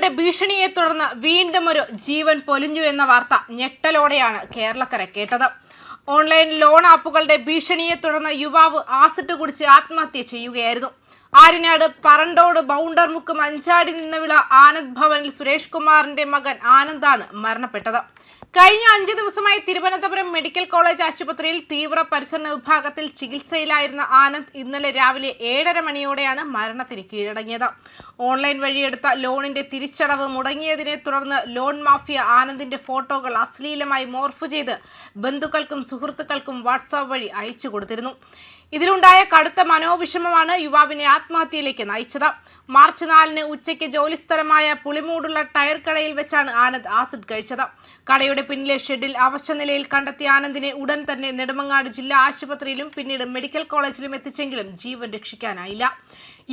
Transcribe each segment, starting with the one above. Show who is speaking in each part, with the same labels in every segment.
Speaker 1: ആപ്പുകളുടെ ഭീഷണിയെ തുടർന്ന് വീണ്ടും ഒരു ജീവൻ പൊലിഞ്ഞു എന്ന വാർത്ത ഞെട്ടലോടെയാണ് കേരളക്കര കേട്ടത്. ഓൺലൈൻ ലോൺ ആപ്പുകളുടെ ഭീഷണിയെ തുടർന്ന് യുവാവ് ആസിഡ് കുടിച്ച് ആത്മഹത്യ ചെയ്യുകയായിരുന്നു. ആര്യനാട് പറണ്ടോട് ബൗണ്ടർമുക്ക് മഞ്ചാടി നിന്നവിള ആനന്ദ് ഭവനിൽ സുരേഷ് കുമാറിന്റെ മകൻ ആനന്ദാണ് മരണപ്പെട്ടത്. കഴിഞ്ഞ 5 ദിവസമായി തിരുവനന്തപുരം മെഡിക്കൽ കോളേജ് ആശുപത്രിയിൽ തീവ്ര പരിചരണ വിഭാഗത്തിൽ ചികിത്സയിലായിരുന്ന ആനന്ദ് ഇന്നലെ രാവിലെ 7:30 മണിയോടെയാണ് മരണത്തിന് കീഴടങ്ങിയത്. ഓൺലൈൻ വഴിയെടുത്ത ലോണിന്റെ തിരിച്ചടവ് മുടങ്ങിയതിനെ തുടർന്ന് ലോൺ മാഫിയ ആനന്ദിന്റെ ഫോട്ടോകൾ അശ്ലീലമായി മോർഫ് ചെയ്ത് ബന്ധുക്കൾക്കും സുഹൃത്തുക്കൾക്കും വാട്സാപ്പ് വഴി അയച്ചു കൊടുത്തിരുന്നു. ഇതിലുണ്ടായ കടുത്ത മനോവിഷമമാണ് യുവാവിനെ ആത്മഹത്യയിലേക്ക് നയിച്ചത്. മാർച്ച് 4-ന് ഉച്ചയ്ക്ക് ജോലിസ്ഥലമായ പുളിമൂടുള്ള ടയർ കടയിൽ വെച്ചാണ് ആനന്ദ് ആസിഡ് കഴിച്ചത്. കടയുടെ പിന്നിലെ ഷെഡിൽ അവശനിലയിൽ കണ്ടെത്തിയ ആനന്ദിനെ ഉടൻ തന്നെ നെടുമങ്ങാട് ജില്ലാ ആശുപത്രിയിലും പിന്നീട് മെഡിക്കൽ കോളേജിലും എത്തിച്ചെങ്കിലും ജീവൻ രക്ഷിക്കാനായില്ല.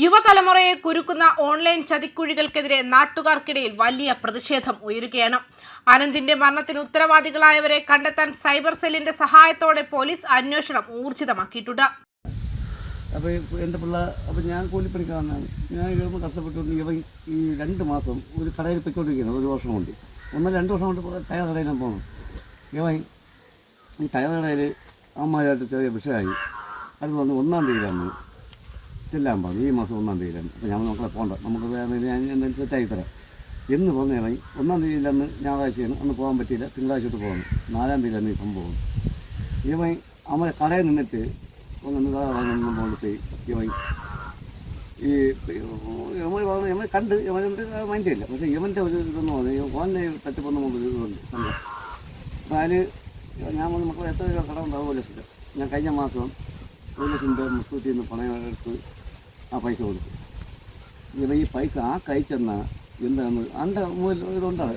Speaker 1: യുവതലമുറയെ കുരുക്കുന്ന ഓൺലൈൻ ചതിക്കുഴികൾക്കെതിരെ നാട്ടുകാർക്കിടയിൽ വലിയ പ്രതിഷേധം ഉയരുകയാണ്. ആനന്ദിന്റെ മരണത്തിന് ഉത്തരവാദികളായവരെ കണ്ടെത്താൻ സൈബർ സെല്ലിന്റെ സഹായത്തോടെ പോലീസ് അന്വേഷണം ഊർജിതമാക്കിയിട്ടുണ്ട്.
Speaker 2: അപ്പോൾ എൻ്റെ പിള്ള അപ്പോൾ ഞാൻ കൂലിപ്പണിക്കാരനാണ്. ഞാൻ ഇവിടുന്ന് കഷ്ടപ്പെട്ടുകൊണ്ട് ഇവൻ ഈ 2 മാസം ഒരു കടയിൽ പൊയ്ക്കൊണ്ടിരിക്കുന്നത് 1 വർഷം കൊണ്ട് 1-2 വർഷം കൊണ്ട് ടയർ കടയിലാണ് പോകണം. ഇവൻ ഈ ടയർ കടയിൽ അമ്മമാരായിട്ട് ചെറിയ വിഷയമായി. അത് വന്ന് 1-ാം തീയതിയിലാണ് ചെല്ലാൻ പറഞ്ഞു. ഈ മാസം 1-ാം തീയതിയിലാണ്. അപ്പോൾ ഞാൻ മക്കളെ പോകണ്ട, നമുക്ക് ഞാൻ എന്തെങ്കിലും സെറ്റായി തരാം എന്ന് പറഞ്ഞ ഇവൻ 1-ാം തീയതിയിലന്ന് ഞായറാഴ്ചയാണ്, അന്ന് പോകാൻ പറ്റിയില്ല. തിങ്കളാഴ്ച പോകണം. 4-ാം തീയതിയിലാണ് ഈ സംഭവം. ഇവൻ അമ്മ കടയിൽ നിന്നിട്ട് പോയി ഇവൻ ഈ ഇവൻ കണ്ട് ഇവൻ്റെ മൈൻഡ് ഇല്ല. പക്ഷേ ഇവൻ്റെ ഒരു ഇതെന്ന് പറഞ്ഞു ഓനെ തട്ടിപ്പൊന്ന് ഒരു ഇതുണ്ട് സംഘം. അപ്പോൾ അതിൽ ഞാൻ വന്ന് മക്കൾ എത്ര രൂപ കടം ഉണ്ടാവും? 1 ലക്ഷം. ഞാൻ കഴിഞ്ഞ മാസം 1 ലക്ഷം രൂപ മുത്തൂറ്റിൽ നിന്ന് പണയം എടുത്ത് ആ പൈസ കൊടുത്തു. ഇവ ഈ പൈസ ആ കഴിച്ചെന്ന എന്താണ് എൻ്റെ ഇതുണ്ടാണ്,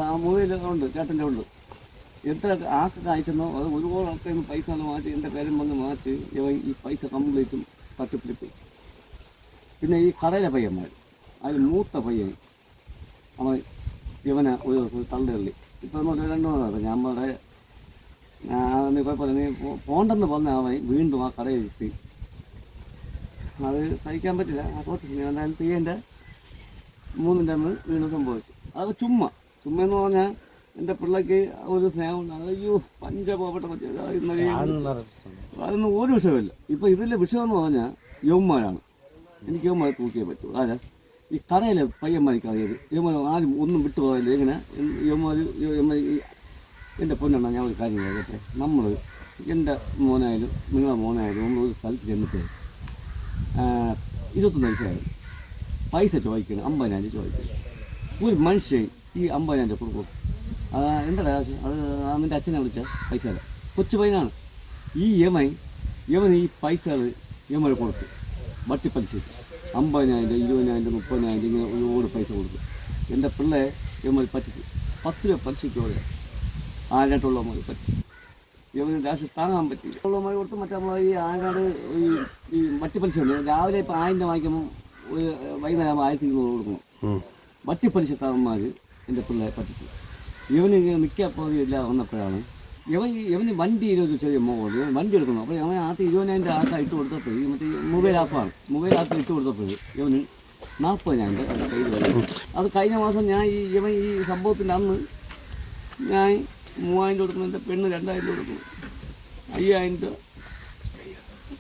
Speaker 2: ആ മൊബൈലുണ്ട്, ചേട്ടൻ്റെ ഉണ്ട്. എത്ര ആൾക്ക് അയച്ചെന്നോ അത് ഒരുപാട് ആൾക്കാർ പൈസ മാറ്റി എൻ്റെ പേരും വന്ന് മാറ്റി ഇവ ഈ പൈസ കംപ്ലീറ്റും തട്ടിപ്പിടിപ്പോയി. പിന്നെ ഈ കടയിലെ പയ്യന്മാർ അതിൽ മൂത്ത പയ്യൻ അവൻ ഇവനെ ഒരു ദിവസം തള്ളിയള്ളി. ഇപ്പം 2 മണിയാണ്. ഞാൻ പറയാം ഇപ്പോൾ പറഞ്ഞു നീ പോണ്ടെന്ന് പറഞ്ഞ അവൻ വീണ്ടും ആ കടയിൽ എത്തി. അത് സഹിക്കാൻ പറ്റില്ല. ഞാൻ തീയൻ്റെ 3-ൻ്റെ അന്ന് വീണ്ടും സംഭവിച്ചു. അത് ചുമ്മെന്ന് പറഞ്ഞാൽ എൻ്റെ പിള്ളേക്ക് ഒരു സ്നേഹമുണ്ട്. അയ്യോ പഞ്ചപാവപ്പെട്ട അതൊന്നും ഒരു വിഷയമില്ല. ഇപ്പോൾ ഇതിലെ വിഷയമെന്ന് പറഞ്ഞാൽ യവന്മാരാണ്. എനിക്ക് യവന്മാരെ തൂക്കിയേ പറ്റൂ. ആരാ ഈ കടയിലെ പയ്യന്മാർക്ക് അറിയത്. യവന്മാർ ആരും ഒന്നും വിട്ടുപോകില്ല. എങ്ങനെ യവന്മാർ എൻ്റെ പൊന്നെണ്ണ ഞാൻ ഒരു കാര്യം കേട്ടെ. നമ്മൾ എൻ്റെ മോനായാലും നിങ്ങളെ മോനായാലും നമ്മൾ ഒരു സ്ഥലത്ത് ചെന്നിട്ട് 21 വയസ്സായാലും പൈസ ചോദിക്കണം, 50,000 ചോദിക്കണം. ഒരു മനുഷ്യൻ ഈ 50,000 കൊടുക്കും. എന്താ അത് നിൻ്റെ അച്ഛനെ വിളിച്ച പൈസ അല്ല, കൊച്ചു പയ്യനാണ്. ഈ യമൻ ഈ പൈസകൾ യമൻ കൊടുത്തു വട്ടിപ്പലിശ 50,000, 20,000, 30,000 ഇങ്ങനെ ഒരുപാട് പൈസ കൊടുത്തു. എൻ്റെ പിള്ളയെ യമൻ പറ്റിച്ചു. 10 രൂപ പലിശയ്ക്കോടെ ആനാട്ടുള്ളവന്മാർ പറ്റിച്ചു. യമന് രാഷ്ട്രീയം താങ്ങാൻ പറ്റി ഉള്ളവന്മാർ കൊടുത്ത്. മറ്റേ നമ്മൾ ഈ ആനാട് ഈ വട്ടിപ്പലിശ ഉണ്ട്. രാവിലെ ഇപ്പോൾ 1000 വാങ്ങിക്കുമ്പോൾ ഒരു വൈകുന്നേരം 1200 കൊടുക്കണം. വട്ടിപ്പലിശക്കാരന്മാർ എൻ്റെ പിള്ളയെ പറ്റിച്ചു. ഇവന് മിക്കപ്പോഴില്ല വന്നപ്പോഴാണ് ഇവന് വണ്ടി ഒരു ചെറിയ മോഹമുണ്ട്. വണ്ടി എടുക്കണം. അപ്പോൾ അവൻ ആദ്യം 20,000 ആൾക്കാർ ഇട്ട് കൊടുത്തപ്പോൾ മറ്റേ മൊബൈൽ ആപ്പാണ്. മൊബൈൽ ആപ്പ് ഇട്ട് കൊടുത്തപ്പോൾ ഇവന് 40,000 കയ്യിൽ വരും. അത് കഴിഞ്ഞ മാസം ഞാൻ ഇവൻ ഈ സംഭവത്തിൻ്റെ അന്ന് ഞാൻ 3,000 കൊടുക്കുന്നു. എൻ്റെ പെണ്ണ് 2,000 കൊടുക്കുന്നു. 5,000 രൂപ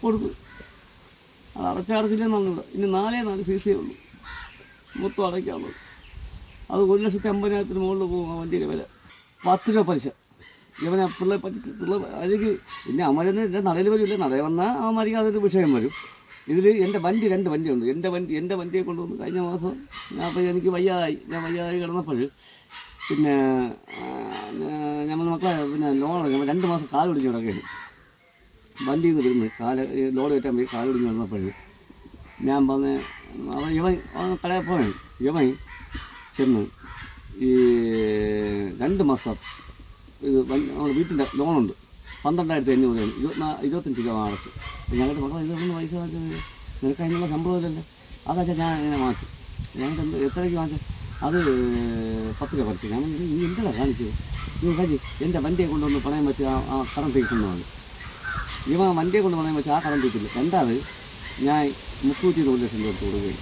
Speaker 2: കൊടുത്തു. അത് അടച്ചടച്ചില്ലെന്നുള്ളത്. ഇനി 4 സീസേ ഉള്ളൂ മൊത്തം അടയ്ക്കാനുള്ളത്. അത് 1,50,000 മുകളിൽ പോകും ആ വണ്ടിയുടെ വില. 10 രൂപ പലിശ. ഇവനെ പിള്ളേർ പറ്റിച്ച് അല്ലെങ്കിൽ പിന്നെ അമ്മരെന്ന് എൻ്റെ നടയിൽ വരില്ല. നടയിൽ വന്നാൽ അമ്മമാർക്ക് അതൊരു വിഷയം വരും. ഇതിൽ എൻ്റെ 2 വണ്ടിയുണ്ട്. എൻ്റെ വണ്ടിയെ കൊണ്ടുവന്ന് കഴിഞ്ഞ മാസം അപ്പോൾ എനിക്ക് വയ്യാതായി കിടന്നപ്പോൾ പിന്നെ നമ്മൾ മക്കളെ പിന്നെ ലോൺ 2 മാസം കാല് പിടിച്ച് കിടക്കുകയാണ്. വണ്ടിയിൽ നിന്ന് വരുന്നത് ലോഡ് കയറ്റാൻ പോയി കാല് പിടിച്ച് കിടന്നപ്പോൾ ഞാൻ പറഞ്ഞ ഇവൻ കടയിൽ പോയി. ഇവൻ ചെന്ന് ഈ 2 മാസം ഇത് നമ്മുടെ വീട്ടിൻ്റെ ലോണുണ്ട് 12,500 25 രൂപ അടച്ചു. ഞങ്ങളുടെ മക്കളെ 21 പൈസ വാങ്ങിച്ചത് നിനക്ക് അതിനുള്ള സംഭവമില്ലല്ലോ. അതാച്ചാ ഞാൻ ഇങ്ങനെ വാങ്ങിച്ചു. ഞങ്ങൾക്ക് എത്രയ്ക്ക് വാങ്ങിച്ചു? അത് 10 രൂപ പറിച്ചു. ഞാൻ നീ എന്താണ് കാണിച്ചത്? നീ കാര്യം എൻ്റെ വണ്ടിയെ കൊണ്ടുവന്ന് പണയം വെച്ച് ആ കടം തീർക്കുന്നതാണ്. ഇവൻ വണ്ടിയെ കൊണ്ട് പണയം വെച്ച് ആ കടം തീർത്തില്ല. രണ്ടാമത് ഞാൻ 100,000 രൂപ കൊടുത്ത് കൊടുക്കുകയും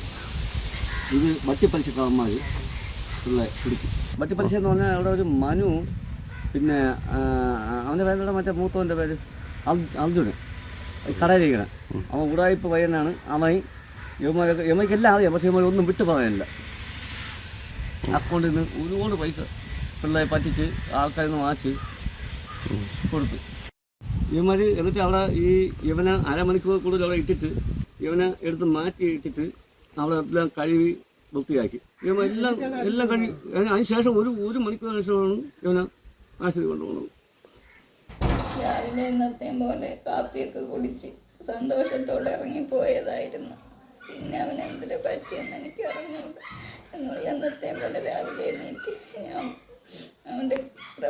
Speaker 2: ഇത് വട്ടിപ്പലിശക്കാരന്മാർ പിള്ളേ പിടിക്കും. വട്ടിപ്പലിശ എന്ന് പറഞ്ഞാൽ അവിടെ ഒരു മനു, പിന്നെ അവൻ്റെ പേരുടെ മറ്റേ മൂത്തവൻ്റെ പേര് അർജുന്, കടയിലിരിക്കണം. അവൻ ഉടായിപ്പ് പയ്യനാണ്. അവൻ യമ്മയ്ക്കെല്ലാം അറിയാം, പക്ഷേ യമ്മ ഒന്നും വിട്ടു പറയാനില്ല. അക്കൗണ്ടിൽ നിന്ന് ഒരുപാട് പൈസ പിള്ളേരെ പറ്റിച്ച് ആൾക്കാരിൽ നിന്ന് വാങ്ങിച്ച് കൊടുത്തു. ഇവന്മാർ എന്നിട്ട് അവിടെ ഇവനെ അരമണിക്കൂർ കൂടുതൽ അവിടെ ഇട്ടിട്ട് ഇവനെ എടുത്ത് മാറ്റി ഇട്ടിട്ട് അവിടെ എല്ലാം കഴുകി വൃത്തിയാക്കി. ഇവനെല്ലാം കഴുകി അതിന് ശേഷം ഒരു മണിക്കൂറിന് ശേഷമാണ് ഇവനെ ആശുപത്രി കൊണ്ടുപോകുന്നത്.
Speaker 3: രാവിലെ എന്നത്തെയും പോലെ കാപ്പിയൊക്കെ കുടിച്ച് സന്തോഷത്തോടെ ഇറങ്ങിപ്പോയതായിരുന്നു. പിന്നെ അവൻ എന്തിനു പറ്റിയെന്ന് എനിക്ക് അറിഞ്ഞുകൊണ്ട് എന്നത്തെയും പോലെ രാവിലെ എണീറ്റ് ഞാൻ അവൻ്റെ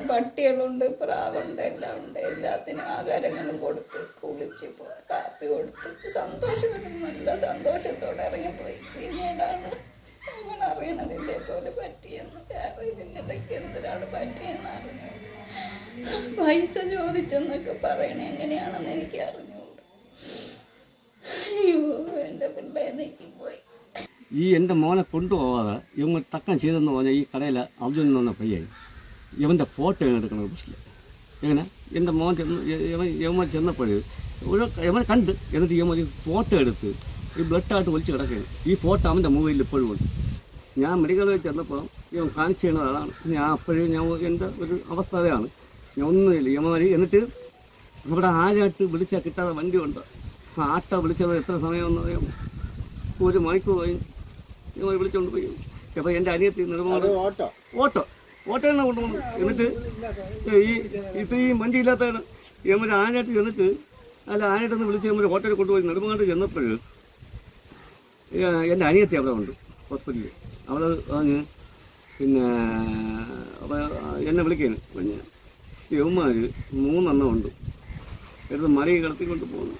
Speaker 3: പട്ടികളുണ്ട്, പ്രാവുണ്ട്, എല്ലാം ഉണ്ട്. എല്ലാത്തിനും ആഹാരങ്ങളും കൊടുത്ത് കുളിച്ച് കാപ്പി കൊടുത്ത് നല്ല സന്തോഷത്തോടെ ഇറങ്ങിപ്പോയി. പിന്നീടാണ് നമ്മൾ അറിയണത് ഇതേപോലെ പറ്റിയെന്ന്. കാരണം ഇതിനിടയ്ക്ക് എന്തിനാണ് പറ്റിയെന്ന് അറിഞ്ഞു. പൈസ ചോദിച്ചെന്നൊക്കെ പറയണേ എങ്ങനെയാണെന്ന് എനിക്ക് അറിഞ്ഞുകൊണ്ട് അയ്യോ എൻ്റെ പിള്ളേരെ നെക്കിപ്പോയി.
Speaker 2: എൻ്റെ മോനെ കൊണ്ടുപോകാതെ ഇവങ്ങൾ തക്കം ചെയ്തെന്ന് പറഞ്ഞാൽ ഈ കടയിൽ അർജുൻ എന്ന് പറഞ്ഞ പയ്യായി ഇവൻ്റെ ഫോട്ടോ എടുക്കണത് പ്രശ്നമില്ല. എങ്ങനെ എൻ്റെ മോൻ യവന്മാർ ചെന്നപ്പോൾ യവൻ കണ്ട് എന്നിട്ട് യവന്മാർ ഫോട്ടോ എടുത്ത് ഈ ബ്ലഡായിട്ട് ഒലിച്ച് കിടക്കുകയാണ്. ഈ ഫോട്ടോ അവൻ്റെ മൊബൈലിൽ ഇപ്പോഴും ഉണ്ട്. ഞാൻ മെഡിക്കലിൽ ചെന്നപ്പോൾ ഇവൻ കാണിച്ചു ചെയ്യുന്നത് അതാണ്. ഞാൻ അപ്പോഴും എൻ്റെ ഒരു അവസ്ഥ അതാണ്. ഞാൻ ഒന്നുമില്ല യവന്മാർ. എന്നിട്ട് ഇവിടെ ആരായിട്ട് വിളിച്ചാൽ കിട്ടാതെ വണ്ടി ഉണ്ട്. ആ ആട്ടോ വിളിച്ചത് എത്ര സമയമെന്ന് അറിയാം? 1 മണിക്കൂർ കഴിഞ്ഞ് ഞങ്ങൾ വിളിച്ചുകൊണ്ട് പോയി. അപ്പോൾ എൻ്റെ അനിയത്തി നിർമ്മാണം ഓട്ടോയാണ് കൊണ്ടുപോകുന്നത്. എന്നിട്ട് ഈ വണ്ടി ഇല്ലാത്തതാണ് നമ്മൾ ആനായിട്ട് ചെന്നിട്ട് ആനായിട്ടൊന്ന് വിളിച്ച് നമ്മൾ ഹോട്ടലിൽ കൊണ്ടുപോയി നെടുമങ്ങാണ്ട് ചെന്നപ്പോൾ എൻ്റെ അനിയത്തി അവിടെ ഉണ്ട് ഹോസ്പിറ്റലിൽ. അവിടെ പറഞ്ഞ് പിന്നെ അപ്പോൾ എന്നെ വിളിക്കുകയാണ്. പിന്നെ യവന്മാർ 3 എണ്ണം ഉണ്ട്. എടുത്ത് മലയിൽ കിടത്തിക്കൊണ്ട് പോകുന്നു.